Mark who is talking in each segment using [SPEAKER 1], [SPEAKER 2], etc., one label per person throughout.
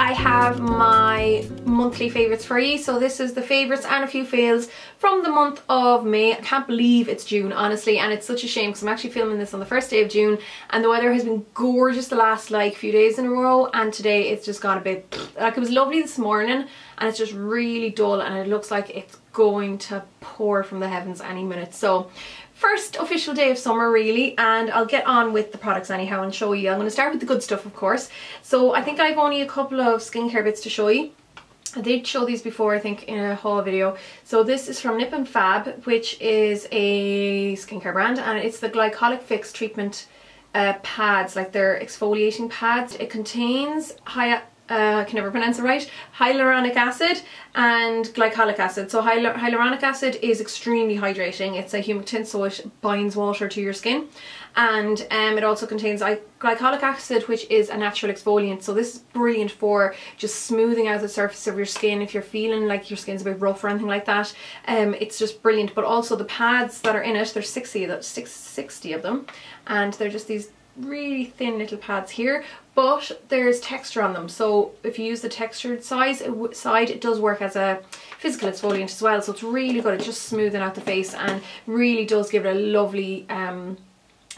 [SPEAKER 1] I have my monthly favourites for you. So this is the favourites and a few fails from the month of May. I can't believe it's June, honestly, and it's such a shame because I'm actually filming this on the first day of June and the weather has been gorgeous the last like few days in a row, and today it's just gone a bit, like it was lovely this morning and it's just really dull and it looks like it's going to pour from the heavens any minute. So first official day of summer really, and I'll get on with the products anyhow and show you. I'm going to start with the good stuff, of course. So I think I've only a couple of skincare bits to show you. I did show these before, I think, in a haul video. So this is from Nip and Fab, which is a skincare brand, and it's the Glycolic Fix Treatment pads, like they're exfoliating pads. It contains I can never pronounce it right, hyaluronic acid and glycolic acid. So hyaluronic acid is extremely hydrating. It's a humectant, so it binds water to your skin, and it also contains glycolic acid, which is a natural exfoliant. So this is brilliant for just smoothing out the surface of your skin if you're feeling like your skin's a bit rough or anything like that. It's just brilliant. But also the pads that are in it, there's 60 of them, and they're just these really thin little pads here, but there's texture on them, so if you use the textured side, it does work as a physical exfoliant as well. So it's really good at just smoothing out the face and really does give it a lovely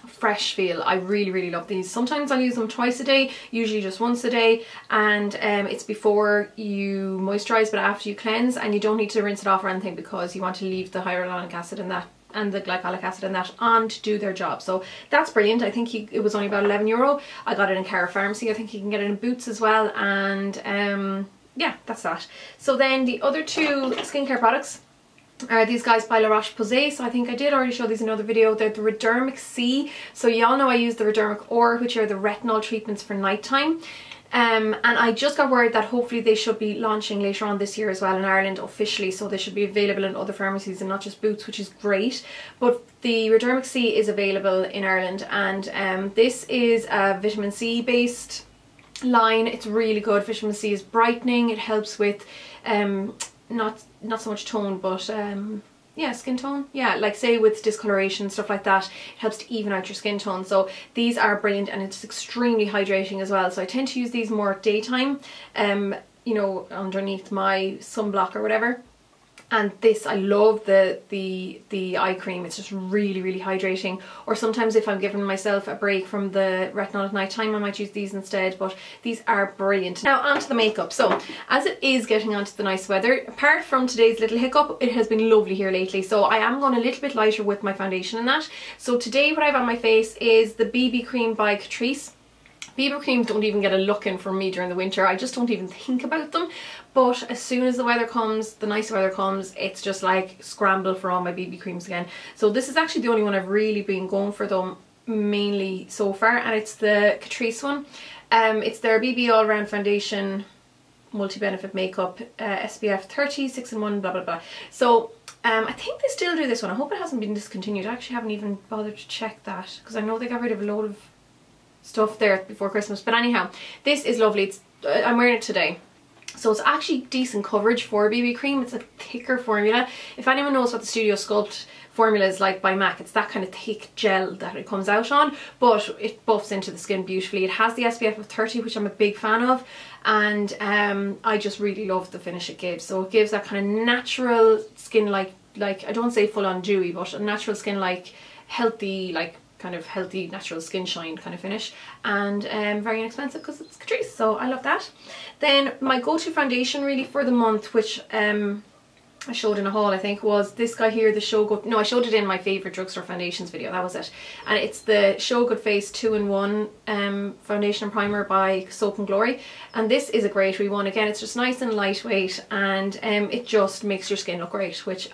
[SPEAKER 1] fresh feel. I really love these. Sometimes I'll use them twice a day, usually just once a day, and it's before you moisturize but after you cleanse, and you don't need to rinse it off or anything because you want to leave the hyaluronic acid in that and the glycolic acid in that on to do their job. So that's brilliant. I think it was only about €11. I got it in Cara Pharmacy. I think you can get it in Boots as well, and yeah, that's that. So then the other two skincare products are these guys by Roche Posay. So I think I did already show these in another video. They're the Redermic C. So y'all know I use the Redermic Or, which are the retinol treatments for nighttime. And I just got word that hopefully they should be launching later on this year as well in Ireland officially, so they should be available in other pharmacies and not just Boots, which is great. But the Redermic C is available in Ireland, and this is a vitamin C based line. It's really good. Vitamin C is brightening. It helps with not so much tone, but yeah, skin tone. Yeah, like say with discoloration, stuff like that, it helps to even out your skin tone. So these are brilliant, and it's extremely hydrating as well. So I tend to use these more at daytime, you know, underneath my sunblock or whatever. And this, I love the eye cream. It's just really hydrating. Or sometimes if I'm giving myself a break from the retinol at night time, I might use these instead, but these are brilliant. Now onto the makeup. So as it is getting onto the nice weather, apart from today's little hiccup, it has been lovely here lately. So I am going a little bit lighter with my foundation in that. So today what I have on my face is the BB cream by Catrice. BB creams don't even get a look in from me during the winter. I just don't even think about them. But as soon as the weather comes, the nice weather comes, it's just like scramble for all my BB creams again. So this is actually the only one I've really been going for though, mainly so far, and it's the Catrice one. It's their BB All Round Foundation Multi-Benefit Makeup, SPF 30, 6-in-1, blah blah blah. So I think they still do this one. I hope it hasn't been discontinued. I actually haven't even bothered to check that because I know they got rid of a load of stuff there before Christmas. But anyhow, this is lovely. I'm wearing it today, so it's actually decent coverage for a BB cream. It's a thicker formula. If anyone knows what the Studio Sculpt formula is like by MAC, it's that kind of thick gel that it comes out on, but it buffs into the skin beautifully. It has the SPF of 30, which I'm a big fan of, and I just really love the finish it gives. So it gives that kind of natural skin, like I don't say full on dewy, but a natural skin, like healthy, like kind of healthy natural skin shine kind of finish, and very inexpensive because it's Catrice, so I love that. Then my go-to foundation really for the month, which I showed in a haul I think, was this guy here, the Show Good, no, I showed it in my favourite drugstore foundations video, that was it. And it's the Show Good Face 2-in-1 foundation and primer by Soap and Glory, and this is a great wee one. Again, it's just nice and lightweight, and it just makes your skin look great, which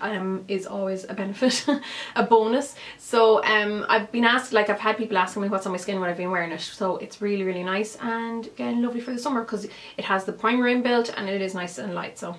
[SPEAKER 1] is always a benefit, a bonus. So I've been asked, like I've had people asking me what's on my skin when I've been wearing it, so it's really nice, and again lovely for the summer because it has the primer inbuilt and it is nice and light. So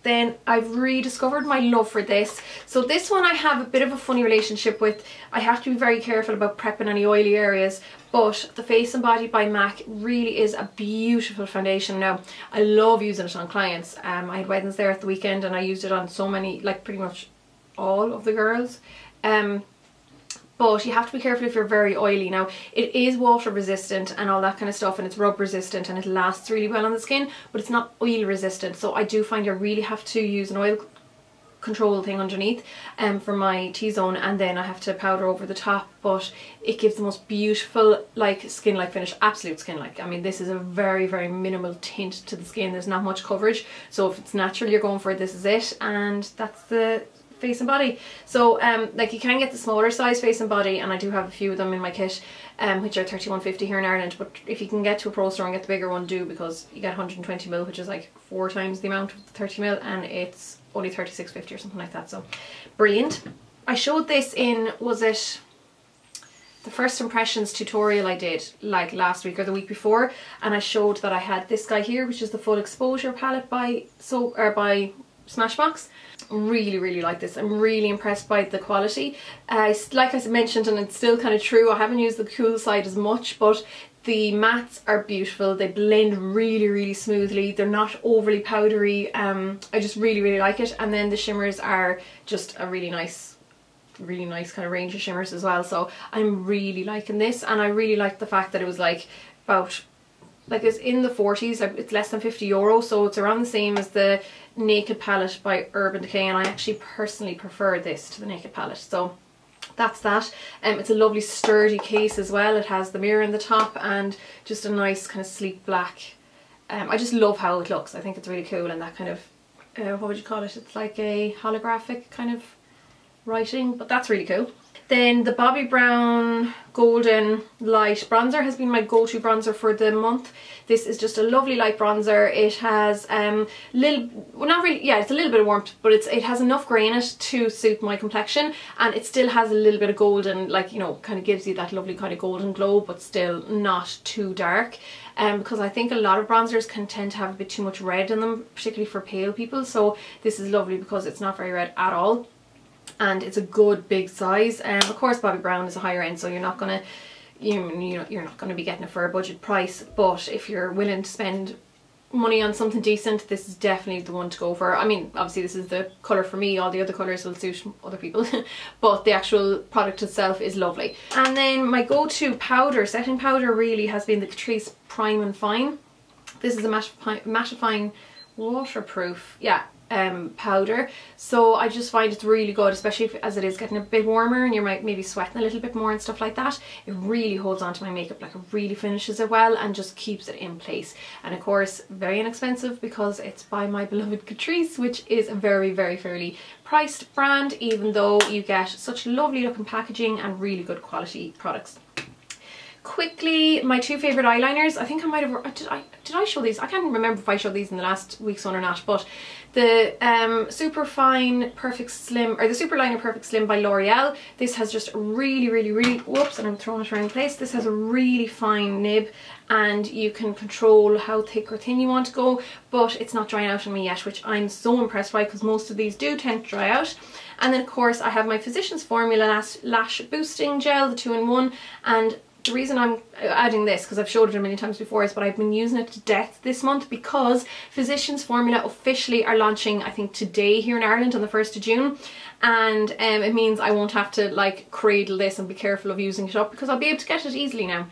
[SPEAKER 1] then I've rediscovered my love for this. So this one I have a bit of a funny relationship with. I have to be very careful about prepping any oily areas, but the Face and Body by MAC really is a beautiful foundation. Now I love using it on clients. I had weddings there at the weekend and I used it on so many, like pretty much all of the girls. but you have to be careful if you're very oily. Now, it is water resistant and all that kind of stuff, and it's rub resistant, and it lasts really well on the skin, but it's not oil resistant. So I do find you really have to use an oil control thing underneath for my T-zone, and then I have to powder over the top, but it gives the most beautiful like skin-like finish, absolute skin-like. I mean, this is a very, very minimal tint to the skin. There's not much coverage, so if it's natural you're going for it, this is it, and that's the face and body. So like, you can get the smaller size face and body, and I do have a few of them in my kit, which are £31.50 here in Ireland, but if you can get to a pro store and get the bigger one, do, because you get 120ml, which is like 4 times the amount of the 30ml, and it's only £36.50 or something like that. So brilliant. I showed this in, was it the first impressions tutorial I did like last week or the week before, and I showed that I had this guy here, which is the Full Exposure palette by SmashBox. Really, really like this. I'm really impressed by the quality. Like I mentioned, and it's still kind of true, I haven't used the cool side as much, but the mattes are beautiful. They blend really, really smoothly. They're not overly powdery. I just really, really like it. And then the shimmers are just a really nice kind of range of shimmers as well. So I'm really liking this, and I really like the fact that it was like about, like, it's in the 40s, like it's less than €50, so it's around the same as the Naked palette by Urban Decay, and I actually personally prefer this to the Naked palette. So that's that. It's a lovely sturdy case as well. It has the mirror in the top and just a nice kind of sleek black. I just love how it looks. I think it's really cool, and that kind of what would you call it? It's like a holographic kind of writing, but that's really cool. Then the Bobbi Brown Golden Light Bronzer has been my go-to bronzer for the month. This is just a lovely light bronzer. It has not really, yeah, it's a little bit of warmth, but it has enough grey in it to suit my complexion, and it still has a little bit of golden, like, you know, kind of gives you that lovely kind of golden glow, but still not too dark. Because I think a lot of bronzers can tend to have a bit too much red in them, particularly for pale people. So this is lovely because it's not very red at all, and it's a good big size. Of course, Bobbi Brown is a higher end, so you're not gonna, you're not gonna be getting it for a budget price. But if you're willing to spend money on something decent, this is definitely the one to go for. I mean, obviously this is the colour for me, all the other colours will suit other people, but the actual product itself is lovely. And then my go-to powder, setting powder, really has been the Catrice Prime and Fine. This is a mattifying waterproof, yeah, powder. So I just find it's really good, especially as it is getting a bit warmer and you might maybe sweating a little bit more and stuff like that. It really holds on to my makeup, like it really finishes it well and just keeps it in place. And of course, very inexpensive because it's by my beloved Catrice, which is a very, very fairly priced brand, even though you get such lovely looking packaging and really good quality products. Quickly, my two favourite eyeliners. I think I might have, did I show these? I can't remember if I showed these in the last week's one or not, but the Superfine Perfect Slim, or the Superliner Perfect Slim by L'Oreal. This has just really, whoops, and I'm throwing it around the place. This has a really fine nib, and you can control how thick or thin you want to go, but it's not drying out on me yet, which I'm so impressed by because most of these do tend to dry out. And then of course I have my Physicians Formula Lash Boosting Gel, the 2-in-1, and the reason I'm adding this, because I've showed it a million times before, is but I've been using it to death this month because Physicians Formula officially are launching, I think today here in Ireland on the 1st of June, and it means I won't have to like cradle this and be careful of using it up because I'll be able to get it easily now.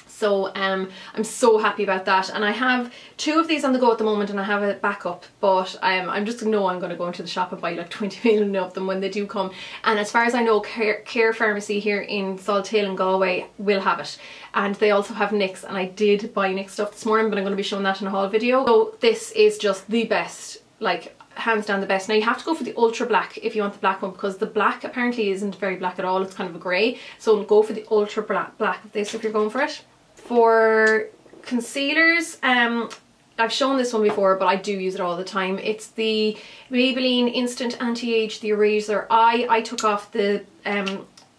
[SPEAKER 1] So I'm so happy about that, and I have 2 of these on the go at the moment and I have a backup, but I'm just know I'm going to go into the shop and buy like 20 million of them when they do come. And as far as I know, Care Pharmacy here in Salthill and Galway will have it, and they also have NYX, and I did buy NYX stuff this morning, but I'm going to be showing that in a haul video. So this is just the best, like hands down the best. Now you have to go for the ultra black if you want the black one, because the black apparently isn't very black at all, it's kind of a grey, so go for the ultra black of this if you're going for it. For concealers, I've shown this one before, but I do use it all the time. It's the Maybelline Instant Anti-Age, the Eraser Eye. I took off the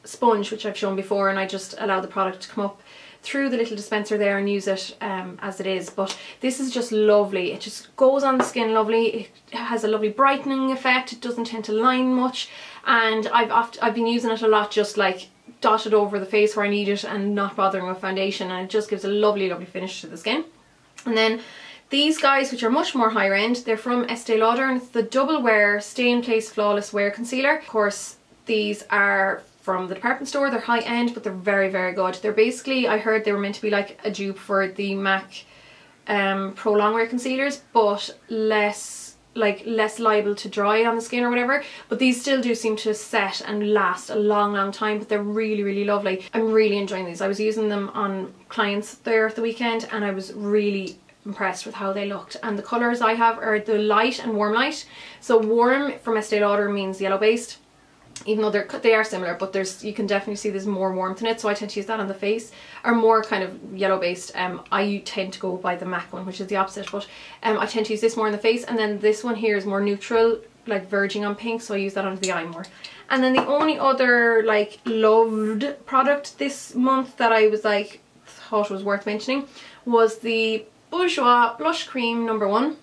[SPEAKER 1] sponge, which I've shown before, and I just allow the product to come up through the little dispenser there and use it as it is. But this is just lovely. It just goes on the skin lovely. It has a lovely brightening effect. It doesn't tend to line much, and I've been using it a lot, just like dotted over the face where I need it and not bothering with foundation, and it just gives a lovely finish to the skin. And then these guys, which are much more higher end, they're from Estee Lauder, and it's the Double Wear Stay in Place Flawless Wear Concealer. Of course, these are from the department store. They're high end, but they're very, very good. They're basically, I heard they were meant to be like a dupe for the MAC Pro Longwear concealers, but less liable to dry on the skin or whatever. But these still do seem to set and last a long time, but they're really, really lovely. I'm really enjoying these. I was using them on clients there at the weekend and I was really impressed with how they looked. And the colours I have are the light and warm light. So warm from Estee Lauder means yellow based, even though they are similar, but you can definitely see there's more warmth in it, so I tend to use that on the face. Or more kind of yellow based, I tend to go by the MAC one, which is the opposite, but I tend to use this more on the face. And then this one here is more neutral, like verging on pink, so I use that under the eye more. And then the only other like loved product this month that I was like thought was worth mentioning was the Bourhois Blush Cream No. 1.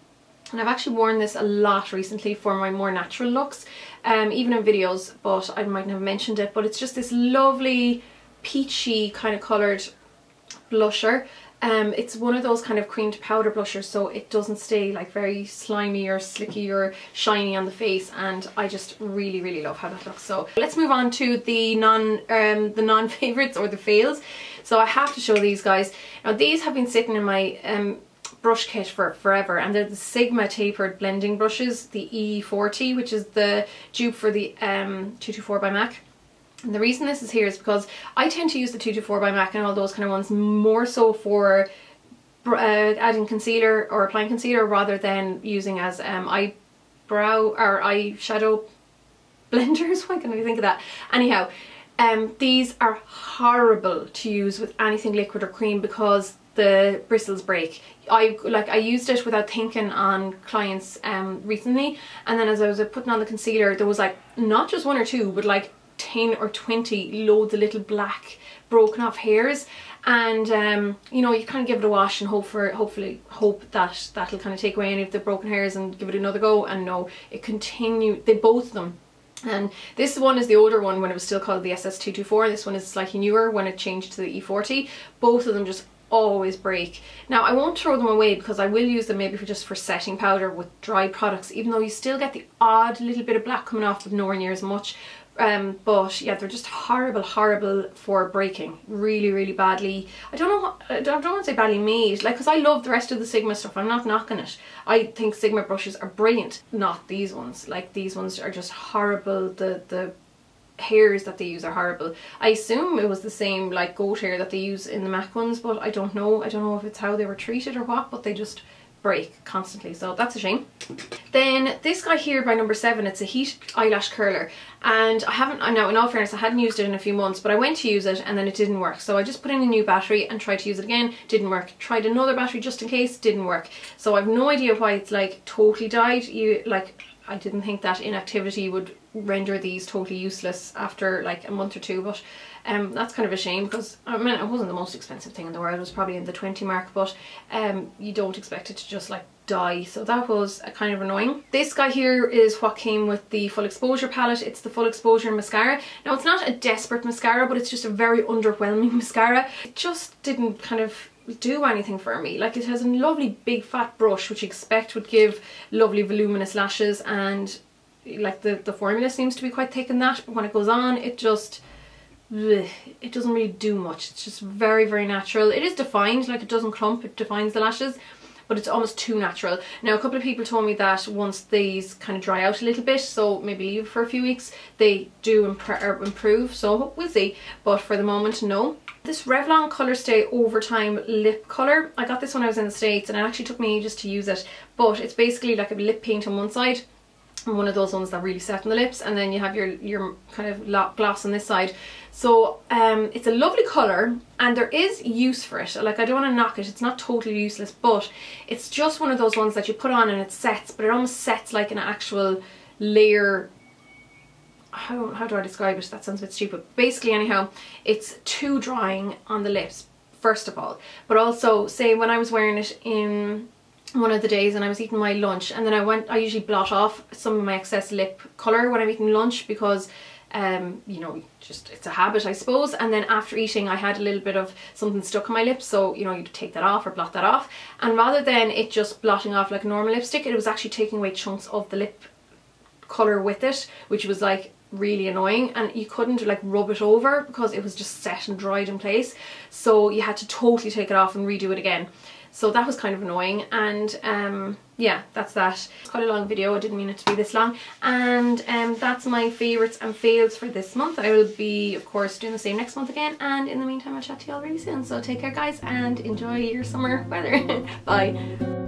[SPEAKER 1] And I've actually worn this a lot recently for my more natural looks, even in videos, but I mightn't have mentioned it. But it's just this lovely peachy kind of coloured blusher. It's one of those kind of cream to powder blushers, so it doesn't stay like very slimy or slicky or shiny on the face, and I just really love how that looks. So let's move on to the non-favourites or the fails. So I have to show these guys. Now these have been sitting in my brush kit for forever, and they're the Sigma Tapered blending brushes, the E40, which is the dupe for the 224 by MAC. And the reason this is here is because I tend to use the 224 by MAC and all those kind of ones more so for adding concealer or applying concealer rather than using as eyebrow or eyeshadow blenders. Why can't I think of that? Anyhow, these are horrible to use with anything liquid or cream because the bristles break. I used it without thinking on clients recently, and then as I was putting on the concealer, there was like not just one or two, but like 10 or 20 loads of little black broken off hairs. And you know, you kind of give it a wash and hopefully hope that that'll kind of take away any of the broken hairs and give it another go. And no, it continued. Both of them. And this one is the older one when it was still called the SS224. This one is slightly newer when it changed to the E40. Both of them just always break. Now I won't throw them away because I will use them maybe just for setting powder with dry products, even though you still get the odd little bit of black coming off, but nowhere near as much. But yeah, they're just horrible for breaking, really badly. I don't want to say badly made, like, because I love the rest of the Sigma stuff. I'm not knocking it. I think Sigma brushes are brilliant, not these ones. Like, these ones are just horrible. The hairs that they use are horrible. I assume it was the same like goat hair that they use in the MAC ones, but I don't know if it's how they were treated or what, but they just break constantly, so that's a shame. Then this guy here by No. 7, it's a heat eyelash curler, and I haven't, now in all fairness I hadn't used it in a few months, but I went to use it and then it didn't work, so I just put in a new battery and tried to use it again, didn't work. Tried another battery just in case, didn't work. So I've no idea why it's like totally died. I didn't think that inactivity would render these totally useless after like a month or two, but that's kind of a shame because I mean it wasn't the most expensive thing in the world. It was probably in the 20 mark, but you don't expect it to just like die, so that was kind of annoying. This guy here is what came with the Full Exposure palette. It's the Full Exposure mascara. Now it's not a desperate mascara, but it's just a very underwhelming mascara. It just didn't kind of do anything for me. Like, it has a lovely big fat brush which you expect would give lovely voluminous lashes, and like the formula seems to be quite thick in that, but when it goes on it just it doesn't really do much. It's just very natural. It is defined, like it doesn't clump, it defines the lashes, but it's almost too natural. Now a couple of people told me that once these kind of dry out a little bit, so maybe leave it for a few weeks, they do improve, so we'll see, but for the moment no. This Revlon Colour Stay Overtime Lip Colour, I got this when I was in the States and it actually took me ages to use it, but it's basically like a lip paint on one side and one of those ones that really set on the lips, and then you have your kind of gloss on this side. So it's a lovely colour and there is use for it. Like, I don't want to knock it, it's not totally useless, but it's just one of those ones that you put on and it sets, but it almost sets like an actual layer. How do I describe it? That sounds a bit stupid. Basically, anyhow, it's too drying on the lips, first of all. But also, say when I was wearing it in one of the days and I was eating my lunch, and then I usually blot off some of my excess lip colour when I'm eating lunch because you know, just it's a habit, I suppose. And then after eating I had a little bit of something stuck on my lips, so you know, you'd take that off or blot that off, and rather than it just blotting off like normal lipstick, it was actually taking away chunks of the lip colour with it, which was like really annoying, and you couldn't like rub it over because it was just set and dried in place, so you had to totally take it off and redo it again. So that was kind of annoying, and yeah, that's that. It's quite a long video, I didn't mean it to be this long, and that's my favourites and fails for this month. I will be, of course, doing the same next month again, and in the meantime I'll chat to you all really soon. So take care guys, and enjoy your summer weather. Bye.